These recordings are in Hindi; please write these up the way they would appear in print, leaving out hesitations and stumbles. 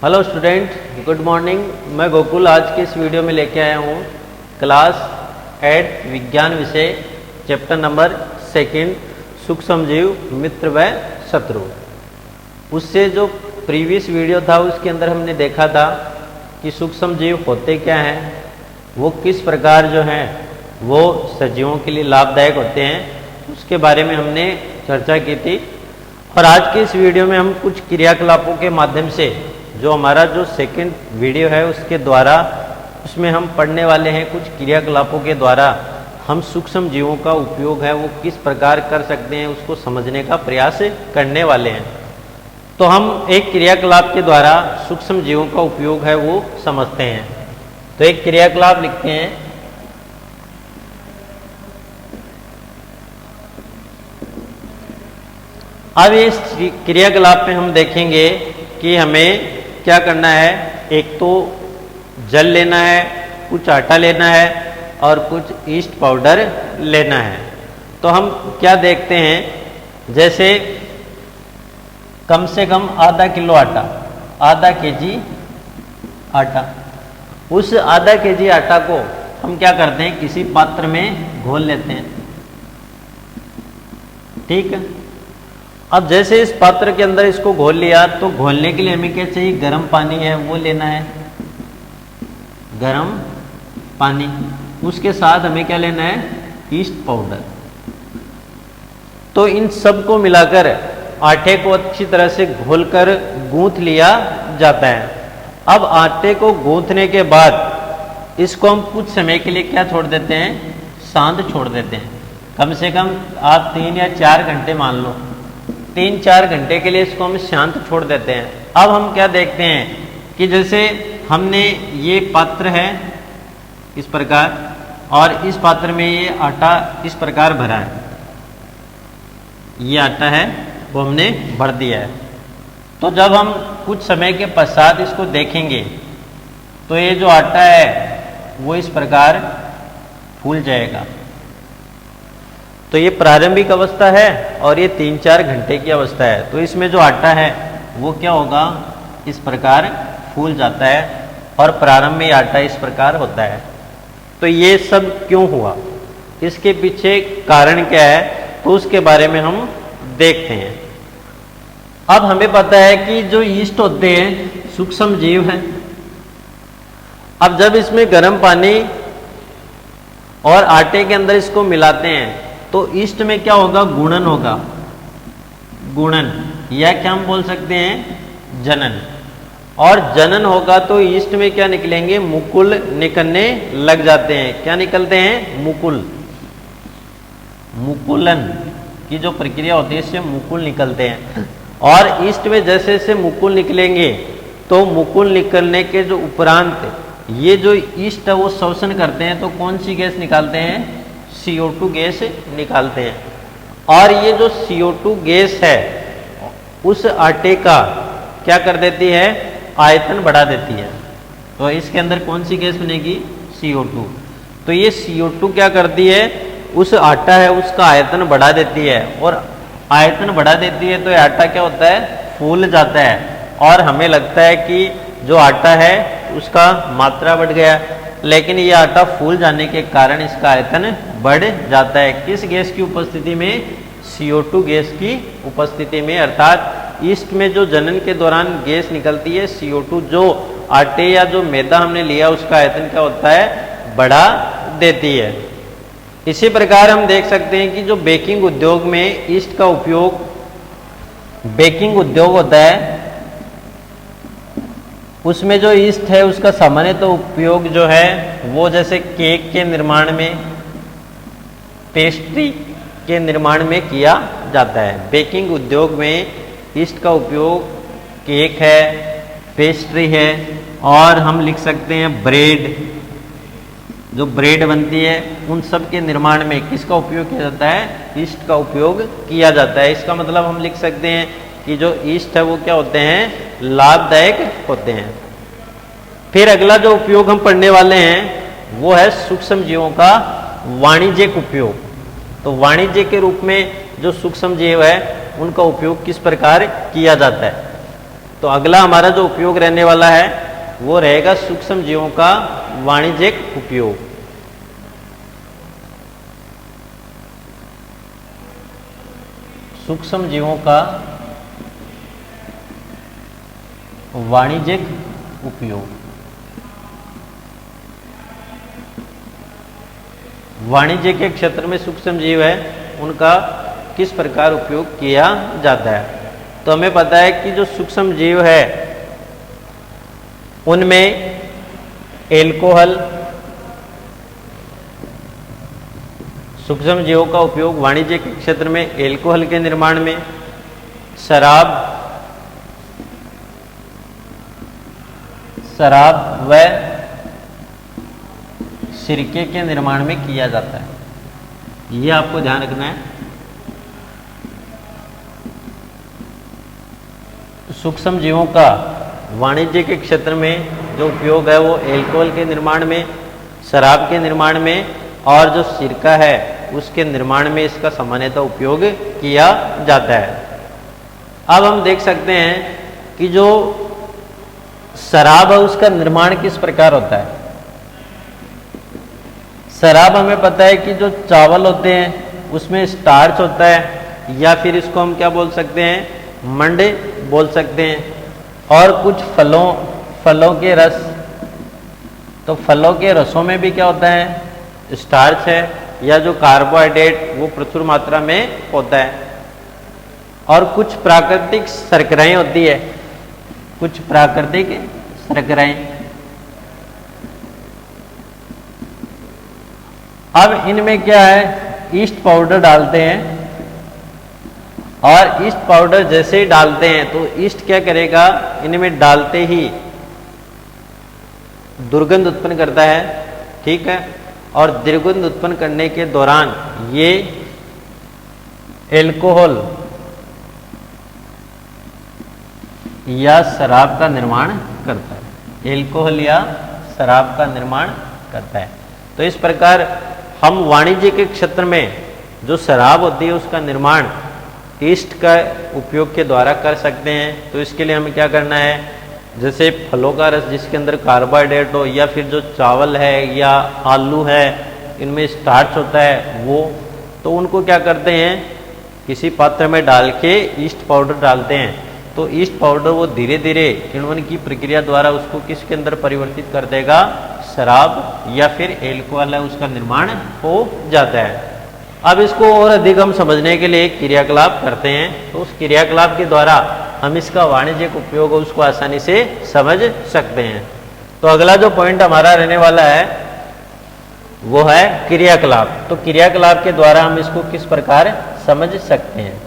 Hello student, good morning. मैं गोकुल आज के इस वीडियो में लेके आया हूँ क्लास 8 विज्ञान विषय चैप्टर नंबर 2 सूक्ष्म जीव मित्र व शत्रु। उससे जो प्रीवियस वीडियो था उसके अंदर हमने देखा था कि सूक्ष्म जीव होते क्या हैं, वो किस प्रकार जो हैं वो सजीवों के लिए लाभदायक होते हैं, उसके बारे में हमने चर्चा की थी। और आज के इस वीडियो में हम कुछ क्रियाकलापों के माध्यम से जो हमारा जो सेकंड वीडियो है उसके द्वारा उसमें हम पढ़ने वाले हैं कुछ क्रियाकलापों के द्वारा हम सूक्ष्म जीवों का उपयोग है वो किस प्रकार कर सकते हैं उसको समझने का प्रयास करने वाले हैं। तो हम एक क्रियाकलाप के द्वारा सूक्ष्म जीवों का उपयोग है वो समझते हैं। तो एक क्रियाकलाप लिखते हैं, अब इस क्रियाकलाप में हम देखेंगे कि हमें क्या करना है। एक तो जल लेना है, कुछ आटा लेना है और कुछ ईस्ट पाउडर लेना है। तो हम क्या देखते हैं, जैसे कम से कम आधा किलो आटा, आधा केजी आटा, उस आधा केजी आटा को हम क्या करते हैं किसी पात्र में घोल लेते हैं। ठीक है, अब जैसे इस पात्र के अंदर इसको घोल लिया तो घोलने के लिए हमें क्या चाहिए, गर्म पानी है वो लेना है, गर्म पानी। उसके साथ हमें क्या लेना है, ईस्ट पाउडर। तो इन सब को मिलाकर आटे को अच्छी तरह से घोलकर गूंथ लिया जाता है। अब आटे को गूंथने के बाद इसको हम कुछ समय के लिए क्या छोड़ देते हैं, शांत छोड़ देते हैं। कम से कम आप 3 या 4 घंटे मान लो, 3-4 घंटे के लिए इसको हम शांत छोड़ देते हैं। अब हम क्या देखते हैं कि जैसे हमने ये पात्र है इस प्रकार और इस पात्र में ये आटा इस प्रकार भरा है, ये आटा है वो हमने भर दिया है। तो जब हम कुछ समय के पश्चात इसको देखेंगे तो ये जो आटा है वो इस प्रकार फूल जाएगा। तो ये प्रारंभिक अवस्था है और ये 3-4 घंटे की अवस्था है। तो इसमें जो आटा है वो क्या होगा, इस प्रकार फूल जाता है और प्रारंभ में आटा इस प्रकार होता है। तो ये सब क्यों हुआ, इसके पीछे कारण क्या है, तो उसके बारे में हम देखते हैं। अब हमें पता है कि जो यीस्ट होते हैं सूक्ष्म जीव हैं। अब जब इसमें गर्म पानी और आटे के अंदर इसको मिलाते हैं तो ईस्ट में क्या होगा, गुणन होगा, गुणन, या क्या हम बोल सकते हैं जनन। और जनन होगा तो ईस्ट में क्या निकलेंगे, मुकुल निकलने लग जाते हैं। क्या निकलते हैं, मुकुल। मुकुलन की जो प्रक्रिया होती है इससे मुकुल निकलते हैं। और ईस्ट में जैसे जैसे मुकुल निकलेंगे तो मुकुल निकलने के जो उपरांत ये जो ईस्ट है वो शोषण करते हैं। तो कौन सी गैस निकालते हैं, CO2 गैस निकालते हैं। और ये जो CO2 गैस है उस आटे का क्या कर देती है, आयतन बढ़ा देती है। तो इसके अंदर कौन सी गैस बनेगी, CO2। तो ये CO2 क्या करती है, उस आटा है उसका आयतन बढ़ा देती है। और आयतन बढ़ा देती है तो ये आटा क्या होता है, फूल जाता है। और हमें लगता है कि जो आटा है उसका मात्रा बढ़ गया, लेकिन ये आटा फूल जाने के कारण इसका आयतन बढ़ जाता है। किस गैस की उपस्थिति में, CO2 गैस की उपस्थिति में। अर्थात ईस्ट में जो जनन के दौरान गैस निकलती है CO2, जो आटे या जो मैदा हमने लिया उसका आयतन क्या होता है, बढ़ा देती है। इसी प्रकार हम देख सकते हैं कि जो बेकिंग उद्योग में ईस्ट का उपयोग, बेकिंग उद्योग होता है उसमें जो ईस्ट है उसका सामान्य तो उपयोग जो है वो जैसे केक के निर्माण में, पेस्ट्री के निर्माण में किया जाता है। बेकिंग उद्योग में ईस्ट का उपयोग केक है, पेस्ट्री है, और हम लिख सकते हैं ब्रेड, जो ब्रेड बनती है उन सब के निर्माण में किसका उपयोग किया जाता है, ईस्ट का उपयोग किया जाता है। इसका मतलब हम लिख सकते हैं कि जो ईस्ट है वो क्या होते हैं, लाभदायक होते हैं। फिर अगला जो उपयोग हम पढ़ने वाले हैं वो है सूक्ष्म जीवों का वाणिज्यिक उपयोग। तो वाणिज्य के रूप में जो सूक्ष्म जीव है उनका उपयोग किस प्रकार किया जाता है। तो अगला हमारा जो उपयोग रहने वाला है वो रहेगा सूक्ष्म जीवों का वाणिज्यिक उपयोग। सूक्ष्म जीवों का वाणिज्यिक उपयोग। वाणिज्य के क्षेत्र में सूक्ष्म जीव है, उनका किस प्रकार उपयोग किया जाता है। तो हमें पता है कि जो सूक्ष्म जीव है उनमें एल्कोहल, सूक्ष्म जीवों का उपयोग वाणिज्य के क्षेत्र में एल्कोहल के निर्माण में, शराब व सिरके के निर्माण में किया जाता है। ये आपको ध्यान रखना है। सूक्ष्म जीवों का वाणिज्य के क्षेत्र में जो उपयोग है वो एल्कोहल के निर्माण में, शराब के निर्माण में और जो सिरका है उसके निर्माण में इसका सामान्यतः उपयोग किया जाता है। अब हम देख सकते हैं कि जो शराब है उसका निर्माण किस प्रकार होता है। शराब हमें पता है कि जो चावल होते हैं उसमें स्टार्च होता है, या फिर इसको हम क्या बोल सकते हैं, मंड बोल सकते हैं, और कुछ फलों के रस। तो फलों के रसों में भी क्या होता है, स्टार्च है, या जो कार्बोहाइड्रेट वो प्रचुर मात्रा में होता है। और कुछ प्राकृतिक शर्कराएं होती है, कुछ प्राकृतिक शर्कराएं। अब इनमें क्या है, ईस्ट पाउडर डालते हैं, और ईस्ट पाउडर जैसे ही डालते हैं तो ईस्ट क्या करेगा, इनमें डालते ही दुर्गंध उत्पन्न करता है, ठीक है। और दुर्गंध उत्पन्न करने के दौरान ये एल्कोहल या शराब का निर्माण करता है, एल्कोहल या शराब का निर्माण करता है। तो इस प्रकार हम वाणिज्य के क्षेत्र में जो शराब होती है उसका निर्माण ईस्ट का उपयोग के द्वारा कर सकते हैं। तो इसके लिए हमें क्या करना है, जैसे फलों का रस जिसके अंदर कार्बोहाइड्रेट हो, या फिर जो चावल है या आलू है इनमें स्टार्च होता है वो, तो उनको क्या करते हैं, किसी पात्र में डाल के ईस्ट पाउडर डालते हैं। तो ईस्ट पाउडर वो धीरे धीरे किण्वन की प्रक्रिया द्वारा उसको किसके अंदर परिवर्तित कर देगा, शराब या फिर एल्कोहल है उसका निर्माण हो जाता है। अब इसको और अधिक हम समझने के लिए क्रियाकलाप करते हैं। तो उस क्रियाकलाप के द्वारा हम इसका वाणिज्यिक उपयोग उसको आसानी से समझ सकते हैं। तो अगला जो पॉइंट हमारा रहने वाला है वो है क्रियाकलाप। तो क्रियाकलाप के द्वारा हम इसको किस प्रकार समझ सकते हैं।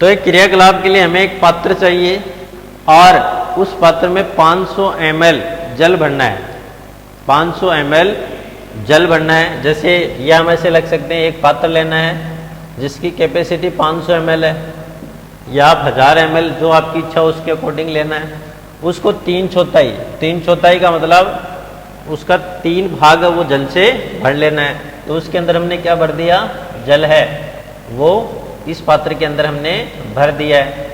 तो एक क्रियाकलाप के लिए हमें एक पात्र चाहिए और उस पात्र में 500 ml जल भरना है, 500 ml जल भरना है। जैसे यह हम ऐसे लग सकते हैं, एक पात्र लेना है जिसकी कैपेसिटी 500 ml है, या आप 1000 ml जो आपकी इच्छा हो उसके अकॉर्डिंग लेना है। उसको 3/4 का मतलब उसका 3 भाग वो जल से भर लेना है। तो उसके अंदर हमने क्या भर दिया, जल है वो इस पात्र के अंदर हमने भर दिया है।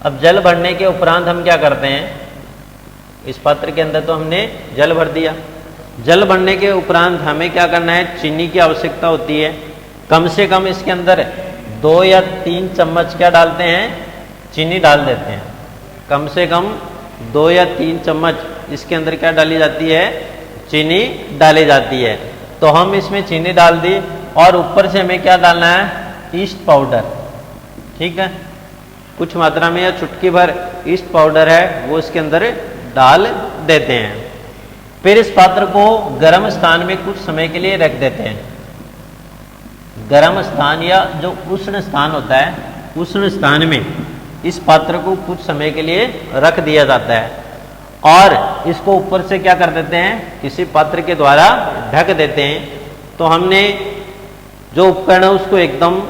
अब जल भरने के उपरांत हम क्या करते हैं, इस पात्र के अंदर तो हमने जल भर दिया। जल भरने के उपरांत हमें क्या करना है, चीनी की आवश्यकता होती है। कम से कम इसके अंदर 2 या 3 चम्मच क्या डालते हैं, चीनी डाल देते हैं। कम से कम 2 या 3 चम्मच इसके अंदर क्या डाली जाती है, चीनी डाली जाती है। तो हम इसमें चीनी डाल दी और ऊपर से हमें क्या डालना है, ईस्ट पाउडर, ठीक है। कुछ मात्रा में या चुटकी भर ईस्ट पाउडर है वो इसके अंदर डाल देते हैं। फिर इस पात्र को गर्म स्थान में कुछ समय के लिए रख देते हैं। गर्म स्थान या जो उष्ण स्थान होता है, उष्ण स्थान में इस पात्र को कुछ समय के लिए रख दिया जाता है और इसको ऊपर से क्या कर देते हैं, किसी पात्र के द्वारा ढक देते हैं। तो हमने जो उपकरण है उसको एकदम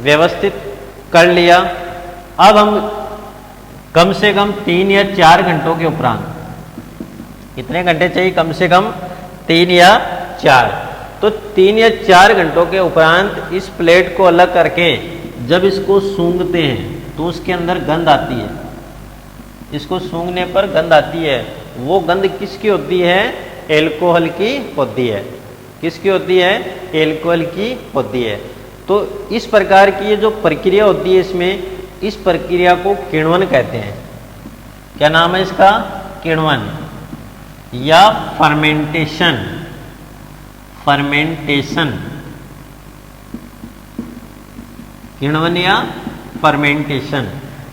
व्यवस्थित कर लिया। अब हम कम से कम 3 या 4 घंटों के उपरांत, कितने घंटे चाहिए, कम से कम 3 या 4, तो 3 या 4 घंटों के उपरांत इस प्लेट को अलग करके जब इसको सूंघते हैं तो उसके अंदर गंध आती है, इसको सूंघने पर गंध आती है। वो गंध किसकी होती है? एल्कोहल की होती है। किसकी होती है? एल्कोहल की होती है। तो इस प्रकार की ये जो प्रक्रिया होती है इसमें, इस प्रक्रिया को किण्वन कहते हैं। क्या नाम है इसका? किण्वन या फर्मेंटेशन। फर्मेंटेशन, किण्वन या फर्मेंटेशन।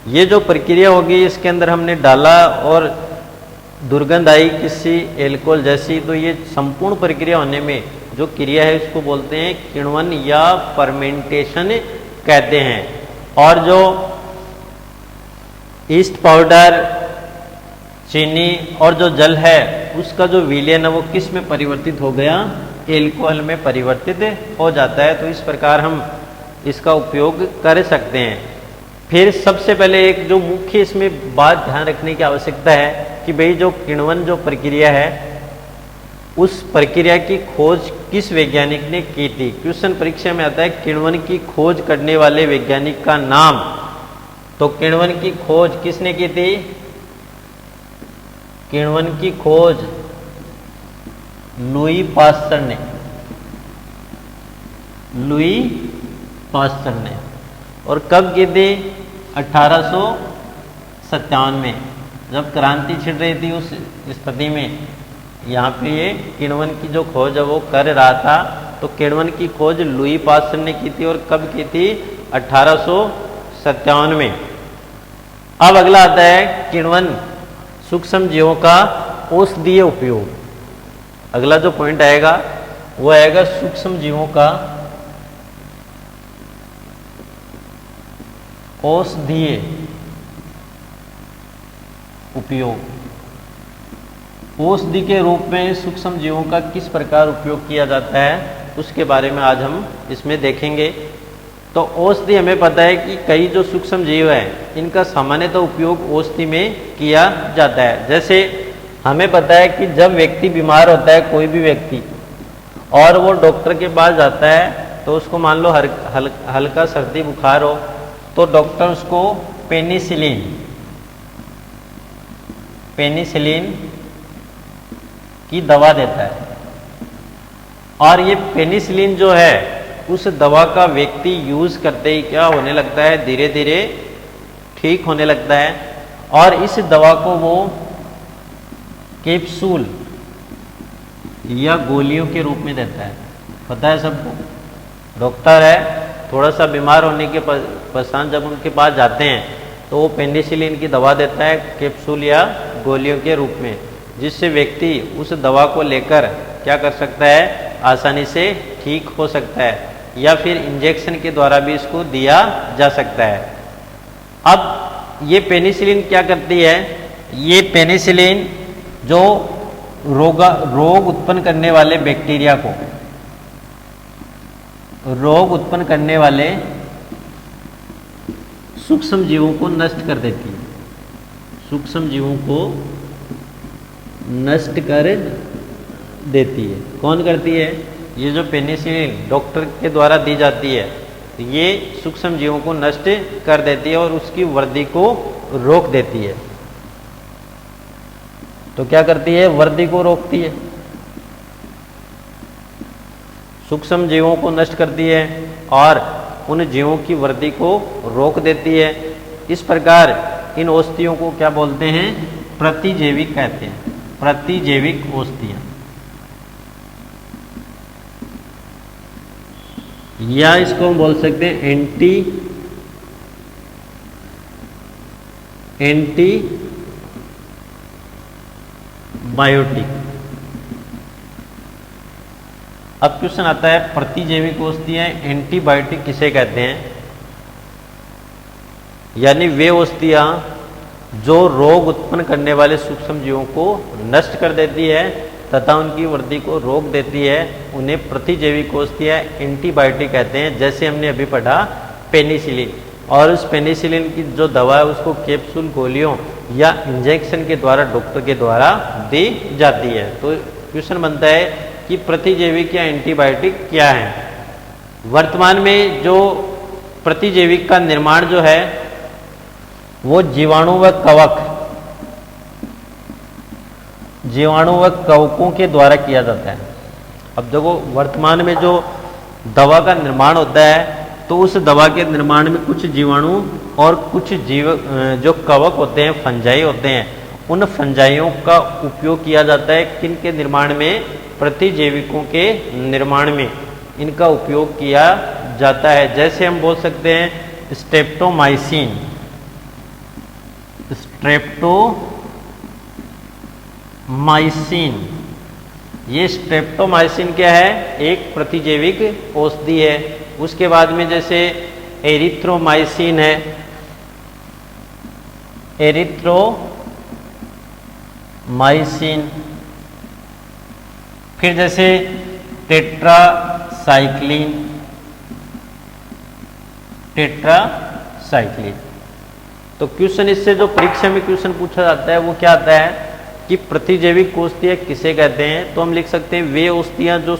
ये जो प्रक्रिया होगी इसके अंदर हमने डाला और दुर्गंध आई किसी एल्कोहल जैसी, तो ये संपूर्ण प्रक्रिया होने में जो क्रिया है इसको बोलते हैं किण्वन या फर्मेंटेशन कहते हैं। और जो ईस्ट पाउडर, चीनी और जो जल है उसका जो विलयन है वो किस में परिवर्तित हो गया? एल्कोहल में परिवर्तित हो जाता है। तो इस प्रकार हम इसका उपयोग कर सकते हैं। फिर सबसे पहले एक जो मुख्य इसमें बात ध्यान रखने की आवश्यकता है कि भाई जो किण्वन जो प्रक्रिया है उस प्रक्रिया की खोज किस वैज्ञानिक ने की थी। क्वेश्चन परीक्षा में आता है किण्वन की खोज करने वाले वैज्ञानिक का नाम। तो किण्वन की खोज किसने की थी? किण्वन की खोज लुई पास्चर ने। लुई पास्चर ने। और कब की थी? 1857 में, जब क्रांति छिड़ रही थी उस स्थिति में यहाँ पे ये किण्वन की जो खोज है वो कर रहा था। तो किण्वन की खोज लुई पास्चर ने की थी। और कब की थी? 1857 में। अब अगला आता है किण्वन सूक्ष्म जीवों का औषधीय उपयोग। अगला जो पॉइंट आएगा वो आएगा सूक्ष्म जीवों का औषधीय उपयोग। औषधि के रूप में सूक्ष्म जीवों का किस प्रकार उपयोग किया जाता है उसके बारे में आज हम इसमें देखेंगे। तो औषधि हमें पता है कि कई जो सूक्ष्म जीव हैं इनका सामान्यतः उपयोग औषधि में किया जाता है। जैसे हमें पता है कि जब व्यक्ति बीमार होता है, कोई भी व्यक्ति, और वो डॉक्टर के पास जाता है तो उसको मान लो हल्का सर्दी बुखार हो तो डॉक्टर उसको पेनिसिलिन की दवा देता है। और ये पेनिसिलिन जो है उस दवा का व्यक्ति यूज करते ही क्या होने लगता है? धीरे धीरे ठीक होने लगता है। और इस दवा को वो कैप्सूल या गोलियों के रूप में देता है। पता है सबको? डॉक्टर है, थोड़ा सा बीमार होने के पश्चात जब उनके पास जाते हैं तो वो पेनिसिलिन की दवा देता है कैप्सूल या गोलियों के रूप में, जिससे व्यक्ति उस दवा को लेकर क्या कर सकता है? आसानी से ठीक हो सकता है। या फिर इंजेक्शन के द्वारा भी इसको दिया जा सकता है। अब ये पेनिसिलिन क्या करती है? ये पेनिसिलिन जो रोग उत्पन्न करने वाले बैक्टीरिया को, रोग उत्पन्न करने वाले सूक्ष्म जीवों को नष्ट कर देती है। सूक्ष्म जीवों को नष्ट कर देती है। कौन करती है? ये जो पेनिसिलिन डॉक्टर के द्वारा दी जाती है ये सूक्ष्म जीवों को नष्ट कर देती है और उसकी वृद्धि को रोक देती है। तो क्या करती है? वृद्धि को रोकती है, सूक्ष्म जीवों को नष्ट करती है और उन जीवों की वृद्धि को रोक देती है। इस प्रकार इन औषधियों को क्या बोलते हैं? प्रतिजैविक कहते हैं। प्रतिजैविक औषधियां, या इसको हम बोल सकते हैं एंटीबायोटिक। अब क्वेश्चन आता है प्रतिजैविक औषधियां एंटीबायोटिक किसे कहते हैं? यानी वे औषधियां जो रोग उत्पन्न करने वाले सूक्ष्म जीवों को नष्ट कर देती है तथा उनकी वृद्धि को रोक देती है, उन्हें प्रतिजैविक औषधियां एंटीबायोटिक कहते हैं। जैसे हमने अभी पढ़ा पेनिसिलिन, और उस पेनिसिलिन की जो दवा है उसको कैप्सूल, गोलियों या इंजेक्शन के द्वारा डॉक्टर के द्वारा दी जाती है। तो क्वेश्चन बनता है कि प्रतिजैविक या एंटीबायोटिक क्या है। वर्तमान में जो प्रतिजैविक का निर्माण जो है वो जीवाणु व कवक, जीवाणु व कवकों के द्वारा किया जाता है। अब देखो वर्तमान में जो दवा का निर्माण होता है तो उस दवा के निर्माण में कुछ जीवाणु और कुछ जो कवक होते हैं, फंजाई होते हैं, उन फंजाइयों का उपयोग किया जाता है किन के निर्माण में, प्रतिजैविकों के निर्माण में इनका उपयोग किया जाता है। जैसे हम बोल सकते हैं स्ट्रेप्टोमाइसिन, स्ट्रेप्टोमाइसिन, ये स्ट्रेप्टोमाइसिन क्या है, एक प्रतिजैविक औषधि है। उसके बाद में जैसे एरिथ्रोमाइसिन है, एरिथ्रोमाइसिन, फिर जैसे टेट्रासाइक्लिन, तो क्वेश्चन इससे जो परीक्षा में क्वेश्चन पूछा जाता है वो क्या आता है कि प्रतिजैविक औषधियाँ किसे कहते हैं। तो हम लिख सकते हैं वे औषधियाँ जो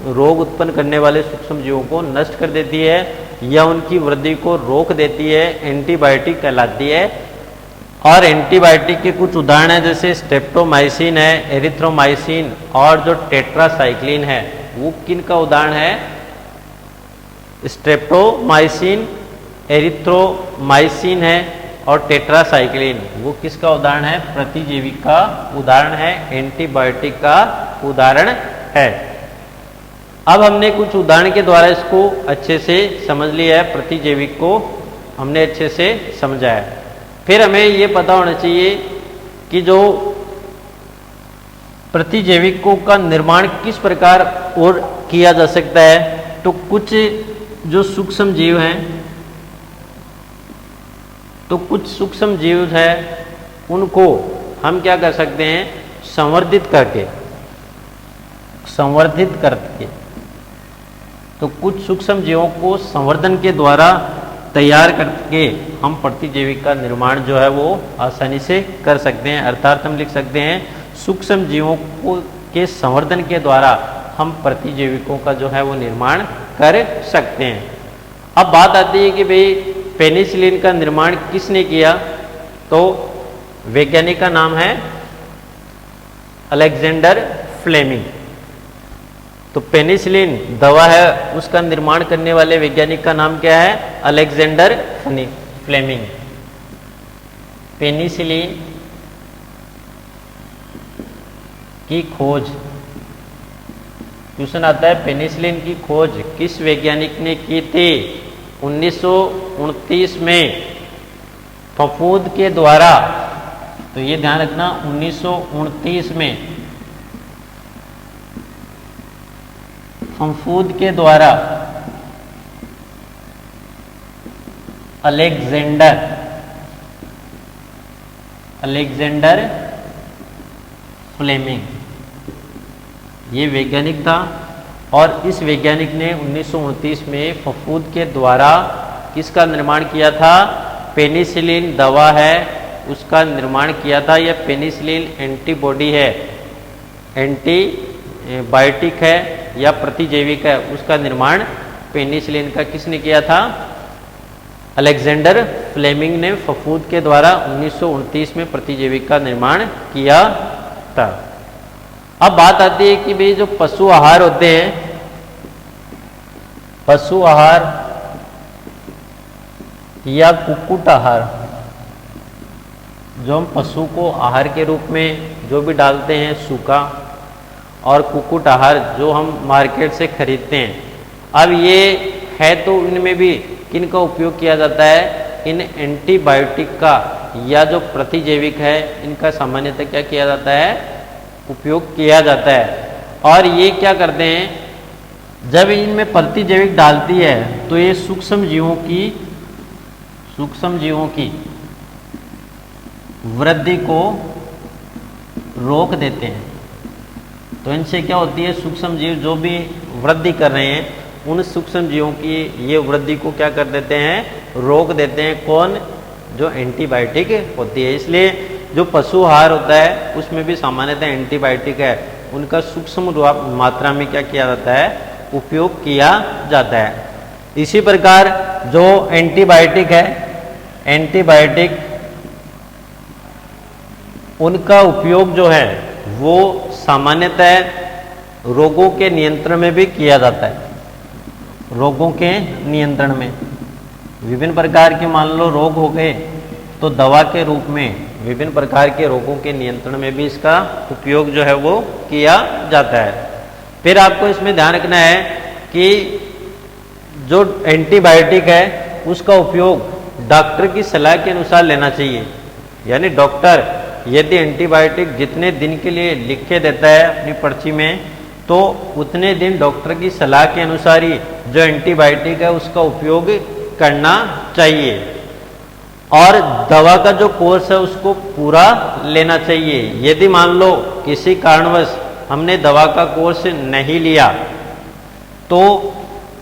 रोग उत्पन्न करने वाले सूक्ष्म जीवों को नष्ट कर देती है या उनकी वृद्धि को रोक देती है, एंटीबायोटिक कहलाती है। और एंटीबायोटिक के कुछ उदाहरण हैं जैसे स्ट्रेप्टोमाइसिन है, एरिथ्रोमाइसिन और जो टेट्रासाइक्लिन है वो किन का उदाहरण है, स्ट्रेप्टोमाइसिन, एरिथ्रोमाइसिन है और टेट्रासाइक्लिन वो किसका उदाहरण है, प्रतिजैविक का उदाहरण है, एंटीबायोटिक का उदाहरण है। अब हमने कुछ उदाहरण के द्वारा इसको अच्छे से समझ लिया है, प्रतिजैविक को हमने अच्छे से समझा है। फिर हमें ये पता होना चाहिए कि जो प्रतिजैविकों का निर्माण किस प्रकार और किया जा सकता है। तो कुछ जो सूक्ष्म जीव हैं, तो कुछ सूक्ष्म जीव है उनको हम क्या कर सकते हैं, संवर्धित करके तो कुछ सूक्ष्म जीवों को संवर्धन के द्वारा तैयार करके हम प्रतिजैविक का निर्माण जो है वो आसानी से कर सकते हैं। अर्थात हम लिख सकते हैं सूक्ष्म जीवों को के संवर्धन के द्वारा हम प्रतिजैविकों का जो है वो निर्माण कर सकते हैं। अब बात आती है कि भाई पेनिसिलिन का निर्माण किसने किया, तो वैज्ञानिक का नाम है अलेक्जेंडर फ्लेमिंग। तो पेनिसिलिन दवा है, उसका निर्माण करने वाले वैज्ञानिक का नाम क्या है, अलेक्जेंडर फ्लेमिंग। पेनिसिलिन की खोज, क्वेश्चन आता है पेनिसिलिन की खोज किस वैज्ञानिक ने की थी, 1929 में फफूद के द्वारा। तो ये ध्यान रखना 1929 में फफूद के द्वारा अलेक्जेंडर फ्लेमिंग ये वैज्ञानिक था। और इस वैज्ञानिक ने 1929 में फफूद के द्वारा किसका निर्माण किया था, पेनिसिलिन दवा है उसका निर्माण किया था। यह पेनिसिलिन एंटीबॉडी है, एंटीबायोटिक है या प्रतिजैविक है, उसका निर्माण पेनिसिलिन का किसने किया था, अलेक्जेंडर फ्लेमिंग ने फफूद के द्वारा 1929 में प्रतिजैविक का निर्माण किया था। अब बात आती है कि भाई जो पशु आहार होते हैं, पशु आहार या कुक्कुट आहार, जो हम पशु को आहार के रूप में जो भी डालते हैं सूखा, और कुक्कुट आहार जो हम मार्केट से खरीदते हैं। अब ये है तो इनमें भी किन का उपयोग किया जाता है, इन एंटीबायोटिक का या जो प्रतिजैविक है इनका सामान्यतः क्या किया जाता है, उपयोग किया जाता है। और ये क्या करते हैं, जब इनमें प्रतिजैविक डालती है तो ये सूक्ष्म जीवों की वृद्धि को रोक देते हैं। तो इनसे क्या होती है, सूक्ष्म जीव जो भी वृद्धि कर रहे हैं उन सूक्ष्म जीवों की ये वृद्धि को क्या कर देते हैं, रोक देते हैं। कौन, जो एंटीबायोटिक होती है। इसलिए जो पशु आहार होता है उसमें भी सामान्यतः एंटीबायोटिक है, उनका सूक्ष्म मात्रा में क्या किया जाता है, उपयोग किया जाता है। इसी प्रकार जो एंटीबायोटिक है, एंटीबायोटिक उनका उपयोग जो है वो सामान्यतः रोगों के नियंत्रण में भी किया जाता है। रोगों के नियंत्रण में विभिन्न प्रकार के मान लो रोग हो गए तो दवा के रूप में विभिन्न प्रकार के रोगों के नियंत्रण में भी इसका उपयोग जो है वो किया जाता है। फिर आपको इसमें ध्यान रखना है कि जो एंटीबायोटिक है उसका उपयोग डॉक्टर की सलाह के अनुसार लेना चाहिए। यानी डॉक्टर यदि एंटीबायोटिक जितने दिन के लिए लिख के देता है अपनी पर्ची में, तो उतने दिन डॉक्टर की सलाह के अनुसार ही जो एंटीबायोटिक है उसका उपयोग करना चाहिए। और दवा का जो कोर्स है उसको पूरा लेना चाहिए। यदि मान लो किसी कारणवश हमने दवा का कोर्स नहीं लिया तो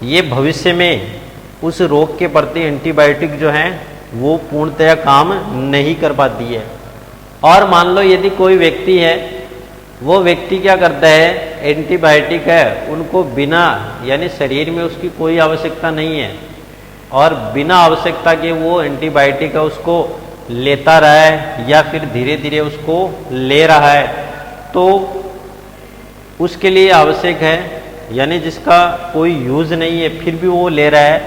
ये भविष्य में उस रोग के प्रति एंटीबायोटिक जो है वो पूर्णतया काम नहीं कर पाती है। और मान लो यदि कोई व्यक्ति है, वो व्यक्ति क्या करता है, एंटीबायोटिक है उनको बिना यानी शरीर में उसकी कोई आवश्यकता नहीं है और बिना आवश्यकता के वो एंटीबायोटिक है उसको लेता रहा है या फिर धीरे धीरे उसको ले रहा है, तो उसके लिए आवश्यक है यानी जिसका कोई यूज़ नहीं है फिर भी वो ले रहा है,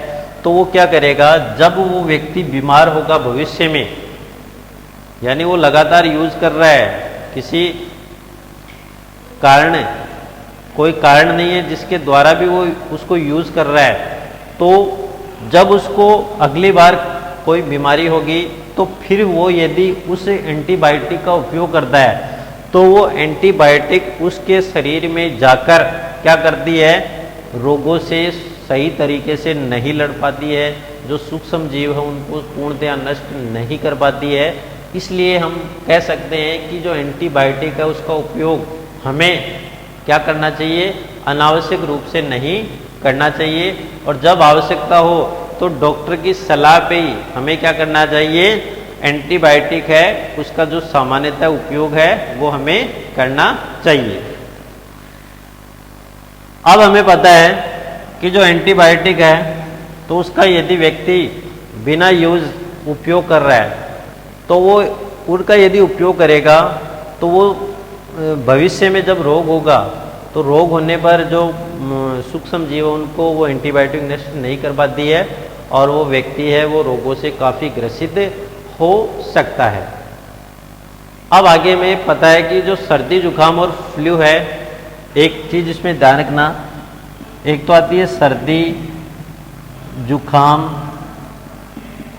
तो वो क्या करेगा, जब वो व्यक्ति बीमार होगा भविष्य में, यानी वो लगातार यूज़ कर रहा है, किसी कारण कोई कारण नहीं है जिसके द्वारा भी वो उसको यूज़ कर रहा है, तो जब उसको अगली बार कोई बीमारी होगी तो फिर वो यदि उस एंटीबायोटिक का उपयोग करता है तो वो एंटीबायोटिक उसके शरीर में जाकर क्या करती है, रोगों से सही तरीके से नहीं लड़ पाती है, जो सूक्ष्म जीव है उनको पूर्णतया नष्ट नहीं कर पाती है। इसलिए हम कह सकते हैं कि जो एंटीबायोटिक है उसका उपयोग हमें क्या करना चाहिए, अनावश्यक रूप से नहीं करना चाहिए। और जब आवश्यकता हो तो डॉक्टर की सलाह पे ही हमें क्या करना चाहिए, एंटीबायोटिक है उसका जो सामान्यतः उपयोग है वो हमें करना चाहिए। अब हमें पता है कि जो एंटीबायोटिक है तो उसका यदि व्यक्ति बिना यूज उपयोग कर रहा है तो वो उनका यदि उपयोग करेगा तो वो भविष्य में जब रोग होगा तो रोग होने पर जो सूक्ष्म जीव उनको वो एंटीबायोटिक नष्ट नहीं कर पाती है और वो व्यक्ति है वो रोगों से काफ़ी ग्रसित हो सकता है। अब आगे में पता है कि जो सर्दी जुकाम और फ्लू है, एक चीज़ इसमें ध्यान रखना, एक तो आती है सर्दी जुकाम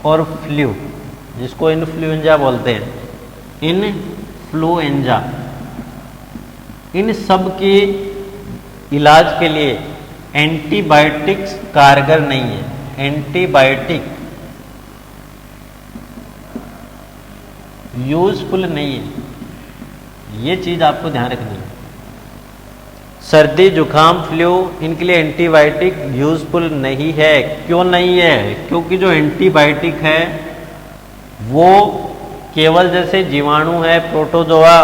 और फ्लू जिसको इन्फ्लुएंजा बोलते हैं, इन्फ्लुएंजा। इन सब के इलाज के लिए एंटीबायोटिक्स कारगर नहीं है। एंटीबायोटिक यूजफुल नहीं है, ये चीज़ आपको ध्यान रखनी है। सर्दी जुकाम फ्लू इनके लिए एंटीबायोटिक यूजफुल नहीं है। क्यों नहीं है? क्योंकि जो एंटीबायोटिक है वो केवल जैसे जीवाणु है, प्रोटोजोआ,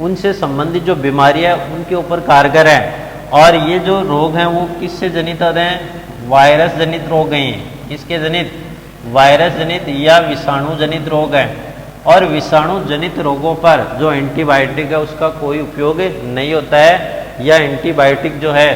उनसे संबंधित जो बीमारियां उनके ऊपर कारगर है। और ये जो रोग हैं वो किससे जनित होते हैं? वायरस जनित रोग हैं। किसके जनित? वायरस जनित या विषाणु जनित रोग हैं। और विषाणु जनित रोगों पर जो एंटीबायोटिक है उसका कोई उपयोग नहीं होता है, या एंटीबायोटिक जो है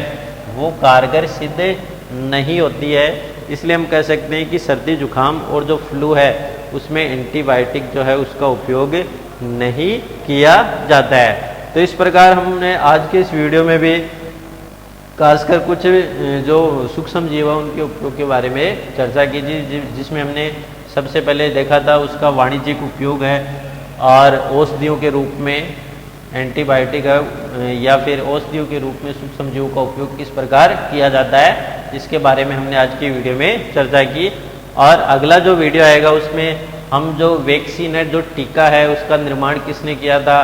वो कारगर सिद्ध नहीं होती है। इसलिए हम कह सकते हैं कि सर्दी जुकाम और जो फ्लू है उसमें एंटीबायोटिक जो है उसका उपयोग नहीं किया जाता है। तो इस प्रकार हमने आज के इस वीडियो में भी खासकर कुछ जो सूक्ष्म जीव है उनके उपयोग के बारे में चर्चा की थी, जिसमें हमने सबसे पहले देखा था उसका वाणिज्यिक उपयोग है और औषधियों के रूप में एंटीबायोटिक है या फिर औषधियों के रूप में सूक्ष्म जीवों का उपयोग किस प्रकार किया जाता है, इसके बारे में हमने आज की वीडियो में चर्चा की। और अगला जो वीडियो आएगा उसमें हम जो वैक्सीन है, जो टीका है, उसका निर्माण किसने किया था,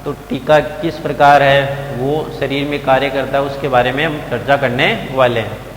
तो टीका किस प्रकार है वो शरीर में कार्य करता है, उसके बारे में हम चर्चा करने वाले हैं।